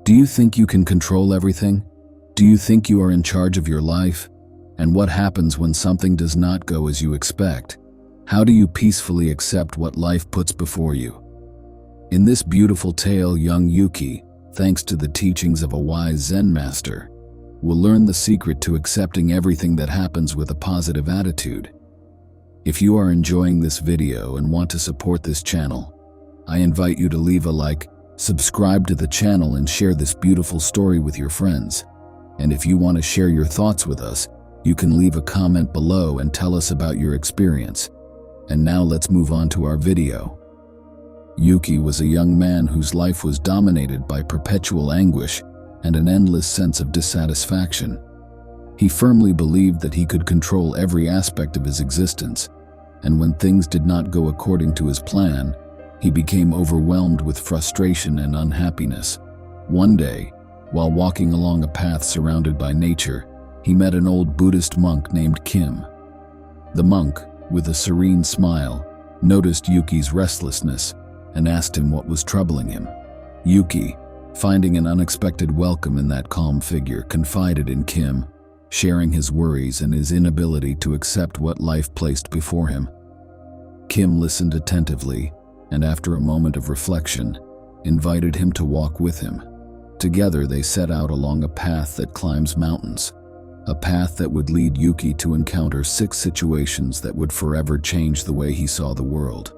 Do you think you can control everything? Do you think you are in charge of your life? And what happens when something does not go as you expect? How do you peacefully accept what life puts before you? In this beautiful tale, young Yuki, thanks to the teachings of a wise Zen master, will learn the secret to accepting everything that happens with a positive attitude. If you are enjoying this video and want to support this channel, I invite you to leave a like, subscribe to the channel, and share this beautiful story with your friends. And if you want to share your thoughts with us, you can leave a comment below and tell us about your experience. And now let's move on to our video. Yuki was a young man whose life was dominated by perpetual anguish and an endless sense of dissatisfaction. He firmly believed that he could control every aspect of his existence, and when things did not go according to his plan, he became overwhelmed with frustration and unhappiness. One day, while walking along a path surrounded by nature, he met an old Buddhist monk named Kim. The monk, with a serene smile, noticed Yuki's restlessness and asked him what was troubling him. Yuki, finding an unexpected welcome in that calm figure, confided in Kim, sharing his worries and his inability to accept what life placed before him. Kim listened attentively, and after a moment of reflection, invited him to walk with him. Together they set out along a path that climbs mountains, a path that would lead Yuki to encounter 6 situations that would forever change the way he saw the world.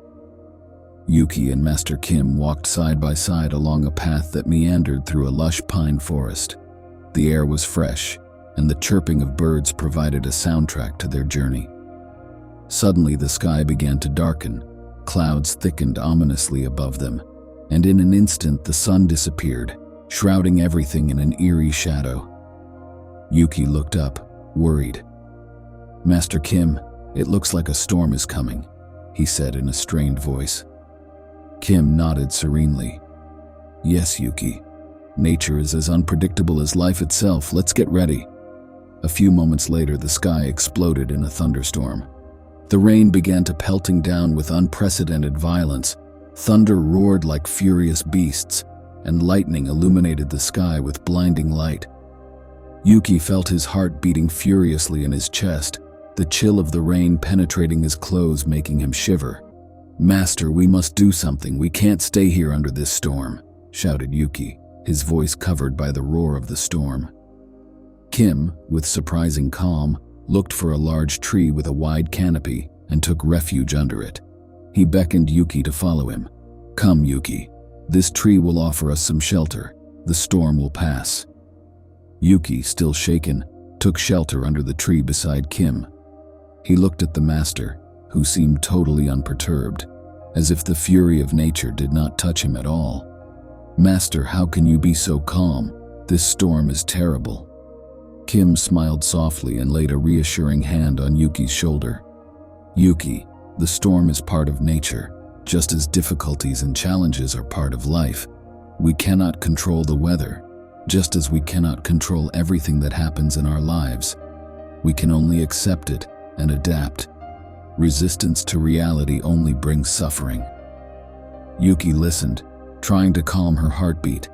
Yuki and Master Kim walked side by side along a path that meandered through a lush pine forest. The air was fresh, and the chirping of birds provided a soundtrack to their journey. Suddenly the sky began to darken, clouds thickened ominously above them, and in an instant the sun disappeared, shrouding everything in an eerie shadow. Yuki looked up, worried. "Master Kim, it looks like a storm is coming," he said in a strained voice. Kim nodded serenely. "Yes, Yuki. Nature is as unpredictable as life itself. Let's get ready." A few moments later, the sky exploded in a thunderstorm. The rain began to pelting down with unprecedented violence. Thunder roared like furious beasts, and lightning illuminated the sky with blinding light. Yuki felt his heart beating furiously in his chest, the chill of the rain penetrating his clothes, making him shiver. "Master, we must do something. We can't stay here under this storm," shouted Yuki, his voice covered by the roar of the storm. Kim, with surprising calm, looked for a large tree with a wide canopy and took refuge under it. He beckoned Yuki to follow him. "Come, Yuki. This tree will offer us some shelter. The storm will pass." Yuki, still shaken, took shelter under the tree beside Kim. He looked at the master, who seemed totally unperturbed, as if the fury of nature did not touch him at all. "Master, how can you be so calm? This storm is terrible." Kim smiled softly and laid a reassuring hand on Yuki's shoulder. "Yuki, the storm is part of nature, just as difficulties and challenges are part of life. We cannot control the weather, just as we cannot control everything that happens in our lives. We can only accept it and adapt. Resistance to reality only brings suffering." Yuki listened, trying to calm her heartbeat.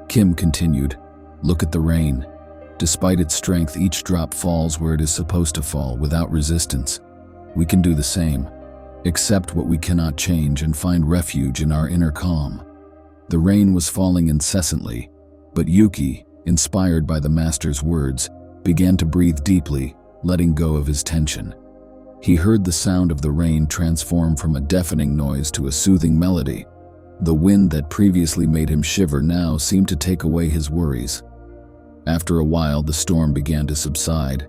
Kim continued, "Look at the rain. Despite its strength, each drop falls where it is supposed to fall, without resistance. We can do the same. Accept what we cannot change and find refuge in our inner calm." The rain was falling incessantly, but Yuki, inspired by the master's words, began to breathe deeply, letting go of his tension. He heard the sound of the rain transform from a deafening noise to a soothing melody. The wind that previously made him shiver now seemed to take away his worries. After a while, the storm began to subside.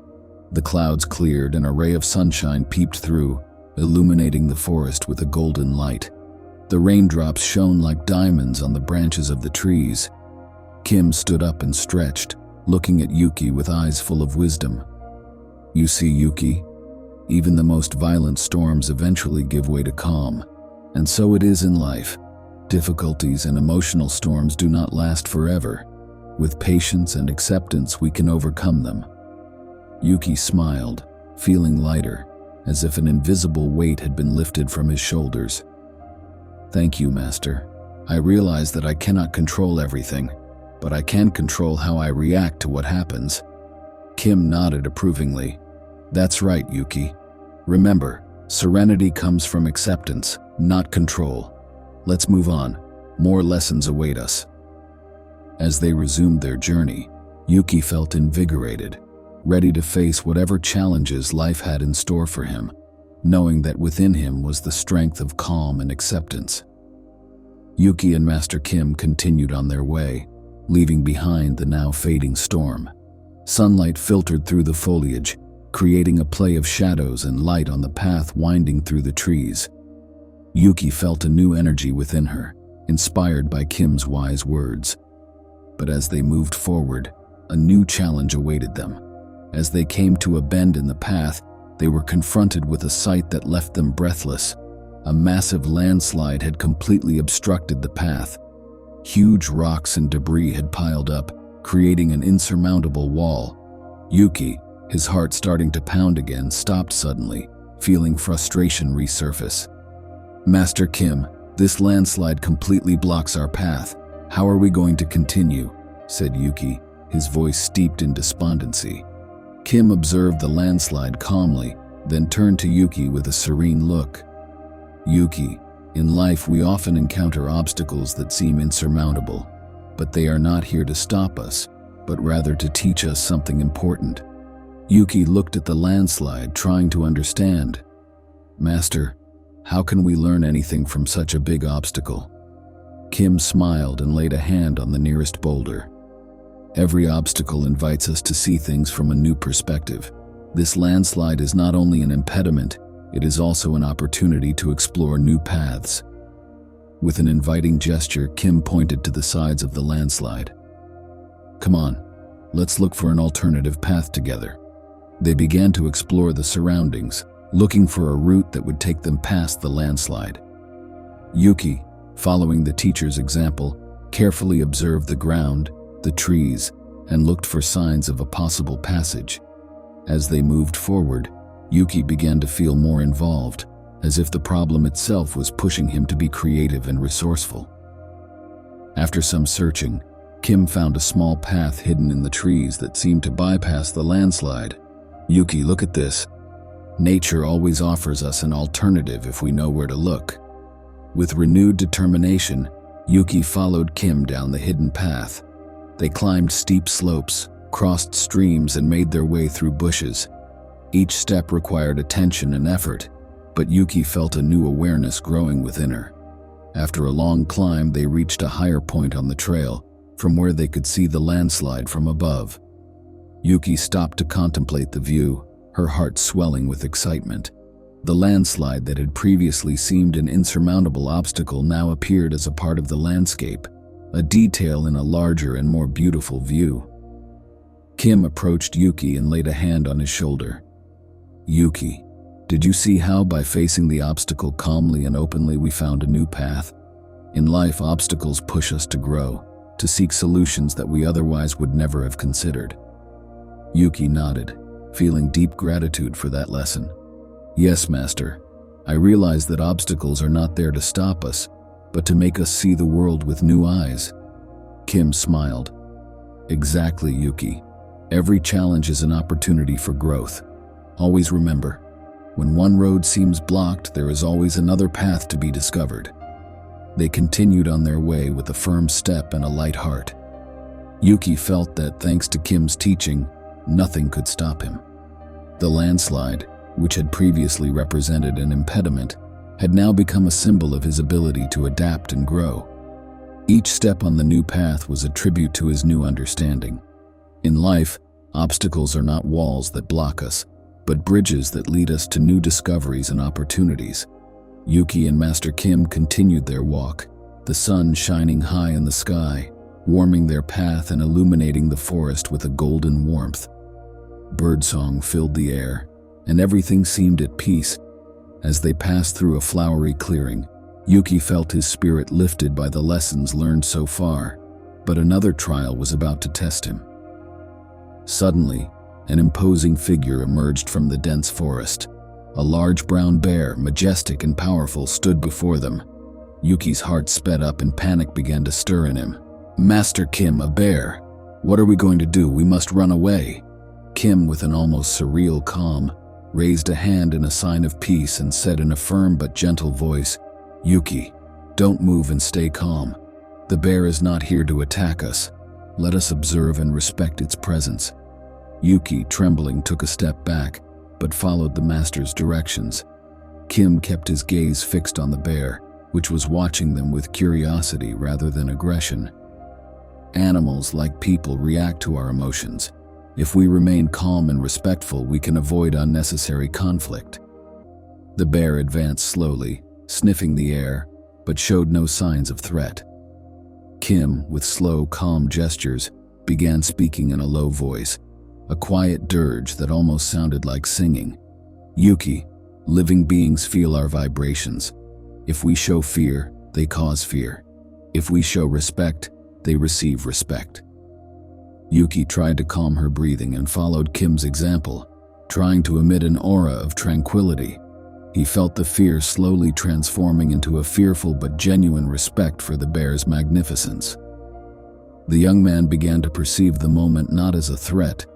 The clouds cleared and a ray of sunshine peeped through, illuminating the forest with a golden light. The raindrops shone like diamonds on the branches of the trees. Kim stood up and stretched, looking at Yuki with eyes full of wisdom. "You see, Yuki, even the most violent storms eventually give way to calm, and so it is in life. Difficulties and emotional storms do not last forever. With patience and acceptance, we can overcome them." Yuki smiled, feeling lighter, as if an invisible weight had been lifted from his shoulders. "Thank you, Master. I realize that I cannot control everything, but I can control how I react to what happens." Kim nodded approvingly. "That's right, Yuki. Remember, serenity comes from acceptance, not control. Let's move on. More lessons await us." As they resumed their journey, Yuki felt invigorated, ready to face whatever challenges life had in store for him, knowing that within him was the strength of calm and acceptance. Yuki and Master Kim continued on their way, leaving behind the now fading storm. Sunlight filtered through the foliage, creating a play of shadows and light on the path winding through the trees. Yuki felt a new energy within her, inspired by Kim's wise words. But as they moved forward, a new challenge awaited them. As they came to a bend in the path, they were confronted with a sight that left them breathless. A massive landslide had completely obstructed the path. Huge rocks and debris had piled up, creating an insurmountable wall. Yuki, his heart starting to pound again, stopped suddenly, feeling frustration resurface. "Master Kim, this landslide completely blocks our path. How are we going to continue?" said Yuki, his voice steeped in despondency. Kim observed the landslide calmly, then turned to Yuki with a serene look. "Yuki, in life we often encounter obstacles that seem insurmountable, but they are not here to stop us, but rather to teach us something important." Yuki looked at the landslide, trying to understand. "Master, how can we learn anything from such a big obstacle?" Kim smiled and laid a hand on the nearest boulder. "Every obstacle invites us to see things from a new perspective. This landslide is not only an impediment, it is also an opportunity to explore new paths." With an inviting gesture, Kim pointed to the sides of the landslide. "Come on, let's look for an alternative path together." They began to explore the surroundings, looking for a route that would take them past the landslide. Yuki, following the teacher's example, carefully observed the ground, the trees, and looked for signs of a possible passage. As they moved forward, Yuki began to feel more involved, as if the problem itself was pushing him to be creative and resourceful. After some searching, Kim found a small path hidden in the trees that seemed to bypass the landslide. "Yuki, look at this. Nature always offers us an alternative if we know where to look." With renewed determination, Yuki followed Kim down the hidden path. They climbed steep slopes, crossed streams, and made their way through bushes. Each step required attention and effort, but Yuki felt a new awareness growing within her. After a long climb, they reached a higher point on the trail, from where they could see the landslide from above. Yuki stopped to contemplate the view, her heart swelling with excitement. The landslide that had previously seemed an insurmountable obstacle now appeared as a part of the landscape, a detail in a larger and more beautiful view. Kim approached Yuki and laid a hand on his shoulder. "Yuki, did you see how by facing the obstacle calmly and openly we found a new path? In life, obstacles push us to grow, to seek solutions that we otherwise would never have considered." Yuki nodded, feeling deep gratitude for that lesson. "Yes, Master. I realize that obstacles are not there to stop us, but to make us see the world with new eyes." Kim smiled. "Exactly, Yuki. Every challenge is an opportunity for growth. Always remember, when one road seems blocked, there is always another path to be discovered." They continued on their way with a firm step and a light heart. Yuki felt that, thanks to Kim's teaching, nothing could stop him. The landslide, which had previously represented an impediment, had now become a symbol of his ability to adapt and grow. Each step on the new path was a tribute to his new understanding. In life, obstacles are not walls that block us, but bridges that lead us to new discoveries and opportunities. Yuki and Master Kim continued their walk, the sun shining high in the sky, warming their path and illuminating the forest with a golden warmth. Birdsong filled the air, and everything seemed at peace. As they passed through a flowery clearing, Yuki felt his spirit lifted by the lessons learned so far, but another trial was about to test him. Suddenly, an imposing figure emerged from the dense forest. A large brown bear, majestic and powerful, stood before them. Yuki's heart sped up and panic began to stir in him. "Master Kim, a bear. What are we going to do? We must run away." Kim, with an almost surreal calm, raised a hand in a sign of peace and said in a firm but gentle voice, "Yuki, don't move and stay calm. The bear is not here to attack us. Let us observe and respect its presence." Yuki, trembling, took a step back, but followed the master's directions. Kim kept his gaze fixed on the bear, which was watching them with curiosity rather than aggression. Animals, like people, react to our emotions. If we remain calm and respectful, we can avoid unnecessary conflict. The bear advanced slowly, sniffing the air, but showed no signs of threat. Kim, with slow, calm gestures, began speaking in a low voice, a quiet dirge that almost sounded like singing. "Yuki, living beings feel our vibrations. If we show fear, they cause fear. If we show respect, they receive respect." Yuki tried to calm her breathing and followed Kim's example, trying to emit an aura of tranquility. He felt the fear slowly transforming into a fearful but genuine respect for the bear's magnificence. The young man began to perceive the moment not as a threat,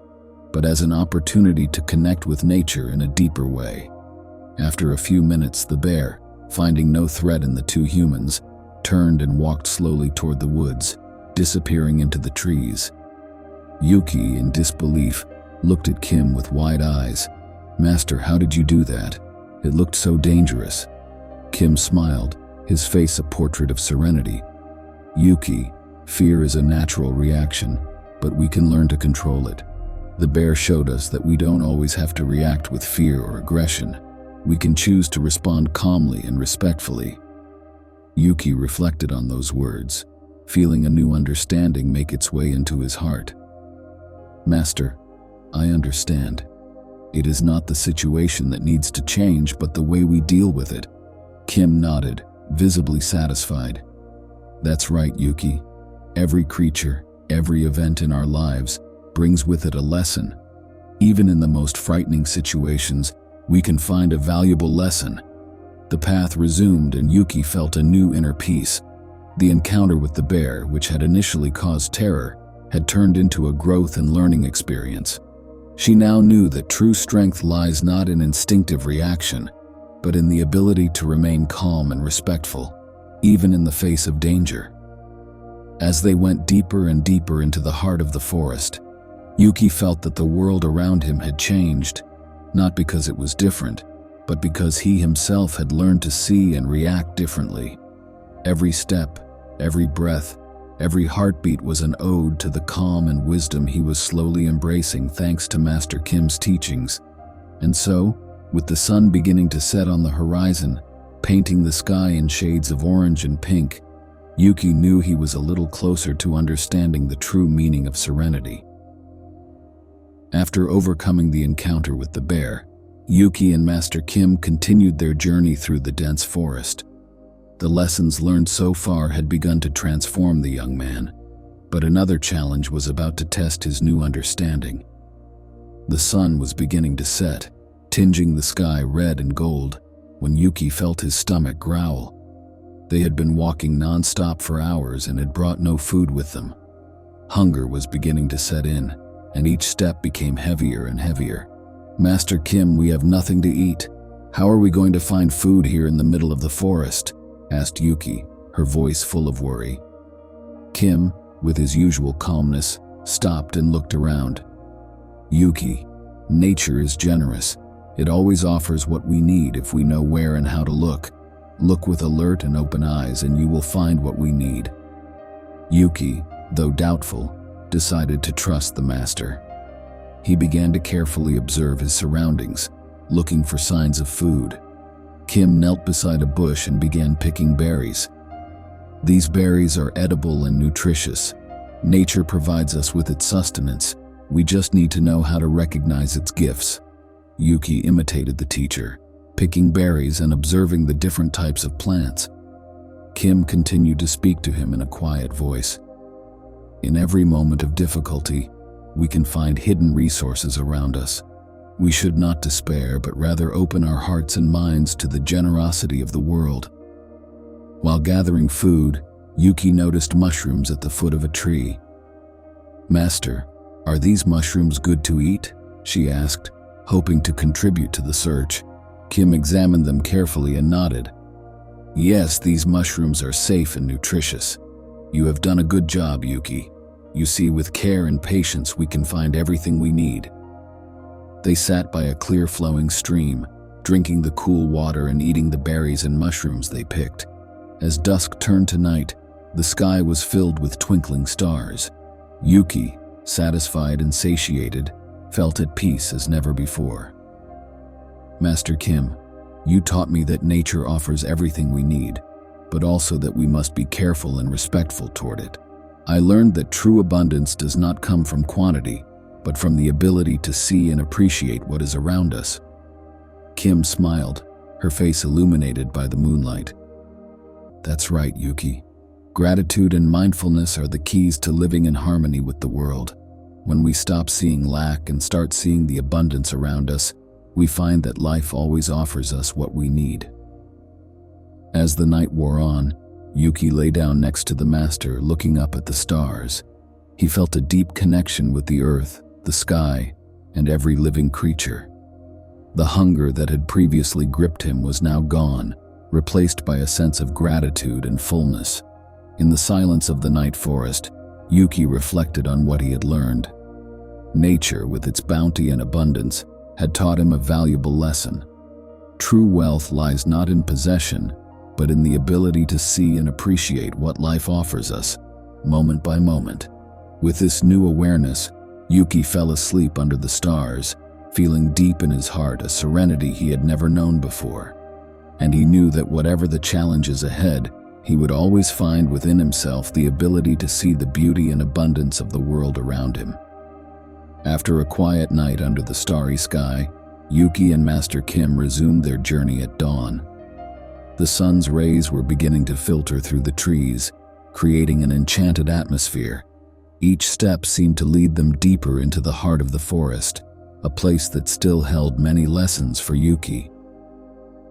but as an opportunity to connect with nature in a deeper way. After a few minutes, the bear, finding no threat in the two humans, turned and walked slowly toward the woods, disappearing into the trees. Yuki, in disbelief, looked at Kim with wide eyes. "Master, how did you do that? It looked so dangerous." Kim smiled, his face a portrait of serenity. "Yuki, fear is a natural reaction, but we can learn to control it. The bear showed us that we don't always have to react with fear or aggression. We can choose to respond calmly and respectfully." Yuki reflected on those words, feeling a new understanding make its way into his heart. "Master, I understand. It is not the situation that needs to change, but the way we deal with it." Kim nodded, visibly satisfied. "That's right, Yuki. Every creature, every event in our lives brings with it a lesson. Even in the most frightening situations, we can find a valuable lesson." The path resumed and Yuki felt a new inner peace. The encounter with the bear, which had initially caused terror, had turned into a growth and learning experience. She now knew that true strength lies not in instinctive reaction, but in the ability to remain calm and respectful, even in the face of danger. As they went deeper and deeper into the heart of the forest, Yuki felt that the world around him had changed, not because it was different, but because he himself had learned to see and react differently. Every step, every breath, every heartbeat was an ode to the calm and wisdom he was slowly embracing thanks to Master Kim's teachings. And so, with the sun beginning to set on the horizon, painting the sky in shades of orange and pink, Yuki knew he was a little closer to understanding the true meaning of serenity. After overcoming the encounter with the bear, Yuki and Master Kim continued their journey through the dense forest. The lessons learned so far had begun to transform the young man, but another challenge was about to test his new understanding. The sun was beginning to set, tinging the sky red and gold, when Yuki felt his stomach growl. They had been walking non-stop for hours and had brought no food with them. Hunger was beginning to set in, and each step became heavier and heavier. "Master Kim, we have nothing to eat. How are we going to find food here in the middle of the forest?" asked Yuki, her voice full of worry. Kim, with his usual calmness, stopped and looked around. "Yuki, nature is generous. It always offers what we need if we know where and how to look. Look with alert and open eyes and you will find what we need." Yuki, though doubtful, decided to trust the master. He began to carefully observe his surroundings, looking for signs of food. Kim knelt beside a bush and began picking berries. These berries are edible and nutritious. Nature provides us with its sustenance. We just need to know how to recognize its gifts. Yuki imitated the teacher, picking berries and observing the different types of plants. Kim continued to speak to him in a quiet voice. "In every moment of difficulty, we can find hidden resources around us. We should not despair, but rather open our hearts and minds to the generosity of the world." While gathering food, Yuki noticed mushrooms at the foot of a tree. "Master, are these mushrooms good to eat?" she asked, hoping to contribute to the search. Kim examined them carefully and nodded. "Yes, these mushrooms are safe and nutritious. You have done a good job, Yuki. You see, with care and patience we can find everything we need." They sat by a clear flowing stream, drinking the cool water and eating the berries and mushrooms they picked. As dusk turned to night, the sky was filled with twinkling stars. Yuki, satisfied and satiated, felt at peace as never before. "Master Kim, you taught me that nature offers everything we need, but also that we must be careful and respectful toward it. I learned that true abundance does not come from quantity, but from the ability to see and appreciate what is around us." Kim smiled, her face illuminated by the moonlight. "That's right, Yuki. Gratitude and mindfulness are the keys to living in harmony with the world. When we stop seeing lack and start seeing the abundance around us, we find that life always offers us what we need." As the night wore on, Yuki lay down next to the master, looking up at the stars. He felt a deep connection with the earth, the sky, and every living creature. The hunger that had previously gripped him was now gone, replaced by a sense of gratitude and fullness. In the silence of the night forest, Yuki reflected on what he had learned. Nature, with its bounty and abundance, had taught him a valuable lesson. True wealth lies not in possession, but in the ability to see and appreciate what life offers us, moment by moment. With this new awareness, Yuki fell asleep under the stars, feeling deep in his heart a serenity he had never known before. And he knew that whatever the challenges ahead, he would always find within himself the ability to see the beauty and abundance of the world around him. After a quiet night under the starry sky, Yuki and Master Kim resumed their journey at dawn. The sun's rays were beginning to filter through the trees, creating an enchanted atmosphere. Each step seemed to lead them deeper into the heart of the forest, a place that still held many lessons for Yuki.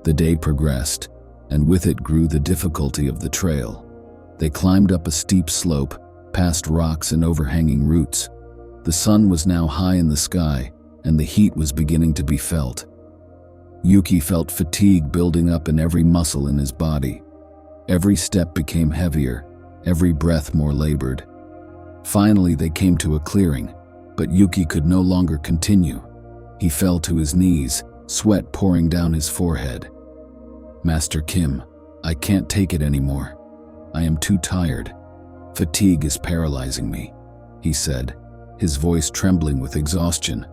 The day progressed, and with it grew the difficulty of the trail. They climbed up a steep slope, past rocks and overhanging roots. The sun was now high in the sky, and the heat was beginning to be felt. Yuki felt fatigue building up in every muscle in his body. Every step became heavier, every breath more labored. Finally, they came to a clearing, but Yuki could no longer continue. He fell to his knees, sweat pouring down his forehead. "Master Kim, I can't take it anymore. I am too tired. Fatigue is paralyzing me," he said, his voice trembling with exhaustion.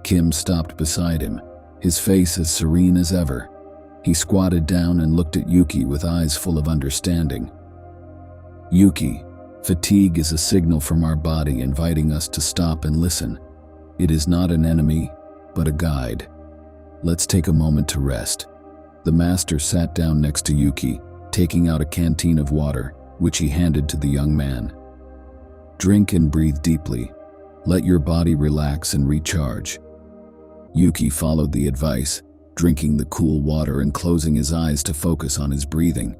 Kim stopped beside him, his face as serene as ever. He squatted down and looked at Yuki with eyes full of understanding. "Yuki, fatigue is a signal from our body inviting us to stop and listen. It is not an enemy, but a guide. Let's take a moment to rest." The master sat down next to Yuki, taking out a canteen of water, which he handed to the young man. "Drink and breathe deeply. Let your body relax and recharge." Yuki followed the advice, drinking the cool water and closing his eyes to focus on his breathing.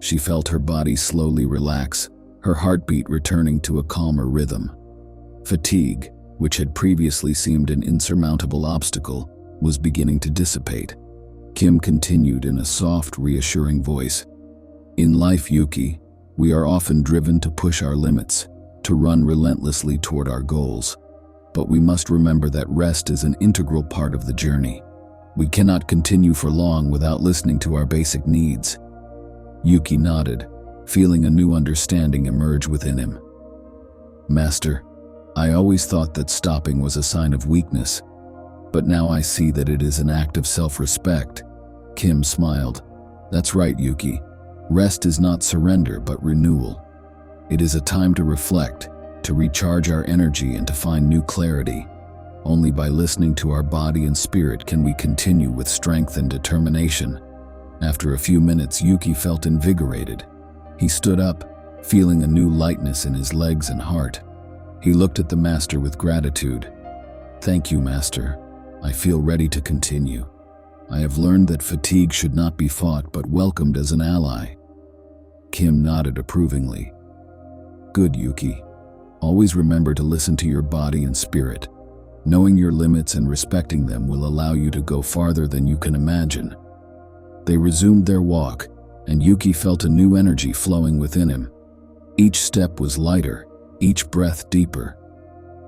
She felt her body slowly relax, her heartbeat returning to a calmer rhythm. Fatigue, which had previously seemed an insurmountable obstacle, was beginning to dissipate. Kim continued in a soft, reassuring voice. "In life, Yuki, we are often driven to push our limits, to run relentlessly toward our goals. But we must remember that rest is an integral part of the journey. We cannot continue for long without listening to our basic needs." Yuki nodded, feeling a new understanding emerge within him. "Master, I always thought that stopping was a sign of weakness, but now I see that it is an act of self-respect." Kim smiled. "That's right, Yuki. Rest is not surrender, but renewal. It is a time to reflect, to recharge our energy and to find new clarity. Only by listening to our body and spirit can we continue with strength and determination." After a few minutes, Yuki felt invigorated. He stood up, feeling a new lightness in his legs and heart. He looked at the master with gratitude. "Thank you, master. I feel ready to continue. I have learned that fatigue should not be fought but welcomed as an ally." Kim nodded approvingly. Good, Yuki. Always remember to listen to your body and spirit. Knowing your limits and respecting them will allow you to go farther than you can imagine. They resumed their walk, and Yuki felt a new energy flowing within him. Each step was lighter, each breath deeper.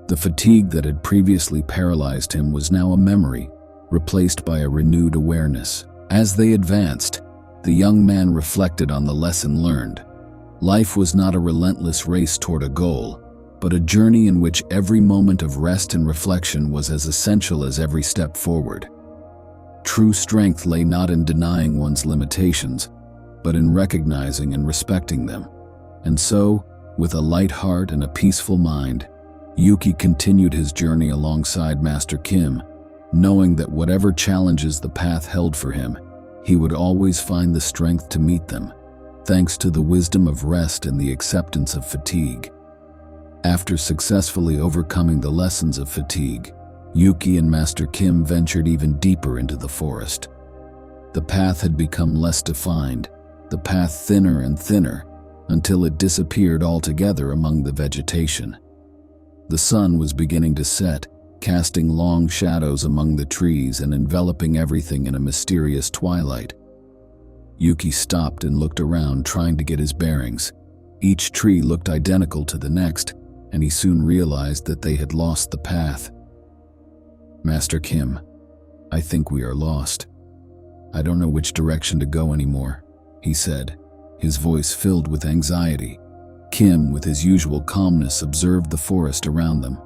The fatigue that had previously paralyzed him was now a memory, replaced by a renewed awareness. As they advanced, the young man reflected on the lesson learned. Life was not a relentless race toward a goal, but a journey in which every moment of rest and reflection was as essential as every step forward. True strength lay not in denying one's limitations, but in recognizing and respecting them. And so, with a light heart and a peaceful mind, Yuki continued his journey alongside Master Kim, knowing that whatever challenges the path held for him, he would always find the strength to meet them, thanks to the wisdom of rest and the acceptance of fatigue. After successfully overcoming the lessons of fatigue, Yuki and Master Kim ventured even deeper into the forest. The path had become less defined, the path thinner and thinner, until it disappeared altogether among the vegetation. The sun was beginning to set, casting long shadows among the trees and enveloping everything in a mysterious twilight. Yuki stopped and looked around, trying to get his bearings. Each tree looked identical to the next, and he soon realized that they had lost the path. Master Kim, I think we are lost. I don't know which direction to go anymore, he said, his voice filled with anxiety. Kim, with his usual calmness, observed the forest around them.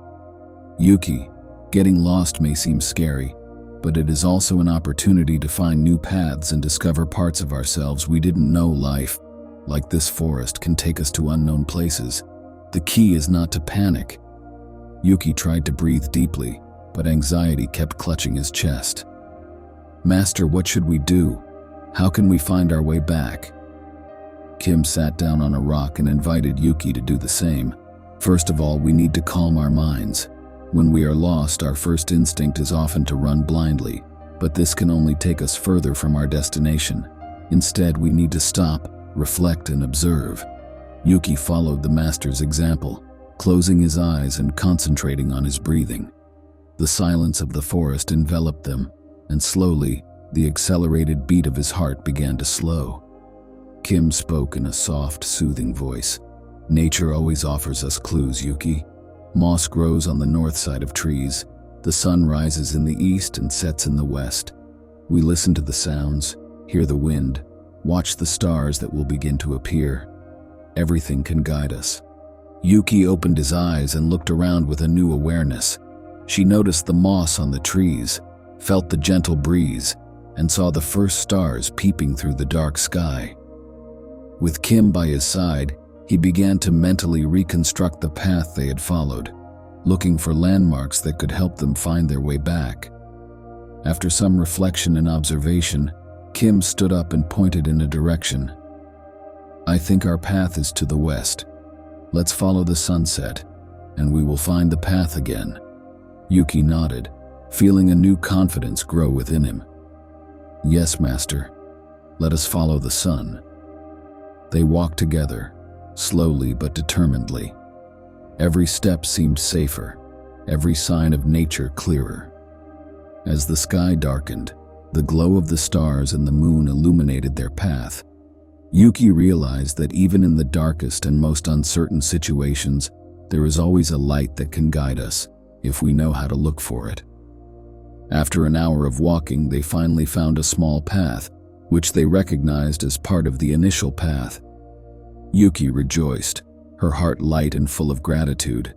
Yuki, getting lost may seem scary, but it is also an opportunity to find new paths and discover parts of ourselves we didn't know. Life, like this forest, can take us to unknown places. The key is not to panic. Yuki tried to breathe deeply, but anxiety kept clutching his chest. Master, what should we do? How can we find our way back? Kim sat down on a rock and invited Yuki to do the same. First of all, we need to calm our minds. When we are lost, our first instinct is often to run blindly, but this can only take us further from our destination. Instead, we need to stop, reflect, and observe. Yuki followed the master's example, closing his eyes and concentrating on his breathing. The silence of the forest enveloped them, and slowly, the accelerated beat of his heart began to slow. Kim spoke in a soft, soothing voice. Nature always offers us clues, Yuki. Moss grows on the north side of trees. The sun rises in the east and sets in the west. We listen to the sounds, hear the wind, watch the stars that will begin to appear. Everything can guide us. Yuki opened his eyes and looked around with a new awareness. She noticed the moss on the trees, felt the gentle breeze, and saw the first stars peeping through the dark sky. With Kim by his side, he began to mentally reconstruct the path they had followed, looking for landmarks that could help them find their way back. After some reflection and observation, Kim stood up and pointed in a direction. I think our path is to the west. Let's follow the sunset, and we will find the path again. Yuki nodded, feeling a new confidence grow within him. Yes, Master. Let us follow the sun. They walked together, slowly but determinedly. Every step seemed safer, every sign of nature clearer. As the sky darkened, the glow of the stars and the moon illuminated their path. Yuki realized that even in the darkest and most uncertain situations, there is always a light that can guide us, if we know how to look for it. After an hour of walking, they finally found a small path, which they recognized as part of the initial path. Yuki rejoiced, her heart light and full of gratitude.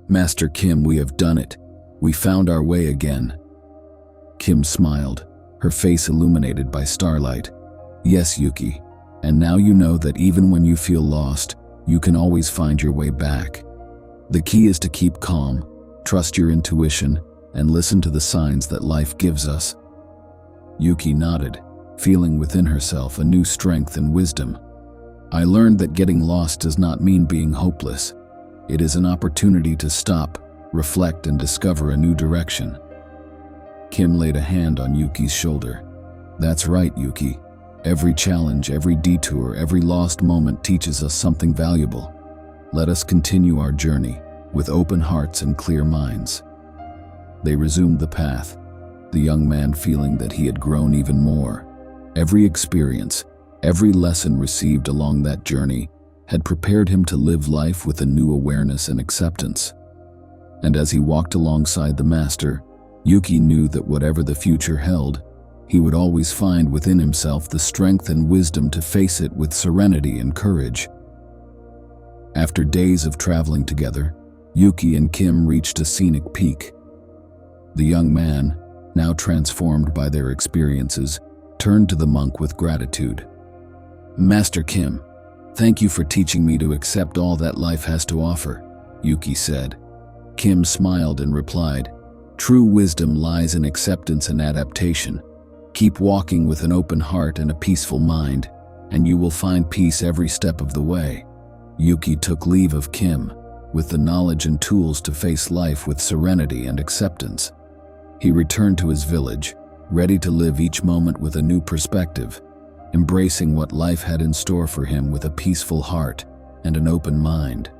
Master Kim, we have done it. We found our way again. Kim smiled, her face illuminated by starlight. Yes, Yuki, and now you know that even when you feel lost, you can always find your way back. The key is to keep calm, trust your intuition, and listen to the signs that life gives us. Yuki nodded, feeling within herself a new strength and wisdom. I learned that getting lost does not mean being hopeless. It is an opportunity to stop, reflect, and discover a new direction. Kim laid a hand on Yuki's shoulder. That's right, Yuki. Every challenge, every detour, every lost moment teaches us something valuable. Let us continue our journey with open hearts and clear minds." They resumed the path, the young man feeling that he had grown even more. Every experience, every lesson received along that journey had prepared him to live life with a new awareness and acceptance. And as he walked alongside the master, Yuki knew that whatever the future held, he would always find within himself the strength and wisdom to face it with serenity and courage. After days of traveling together, Yuki and Kim reached a scenic peak. The young man, now transformed by their experiences, turned to the monk with gratitude. "Master Kim, thank you for teaching me to accept all that life has to offer," Yuki said. Kim smiled and replied, "True wisdom lies in acceptance and adaptation. Keep walking with an open heart and a peaceful mind, and you will find peace every step of the way." Yuki took leave of Kim, with the knowledge and tools to face life with serenity and acceptance. He returned to his village, ready to live each moment with a new perspective, embracing what life had in store for him with a peaceful heart and an open mind.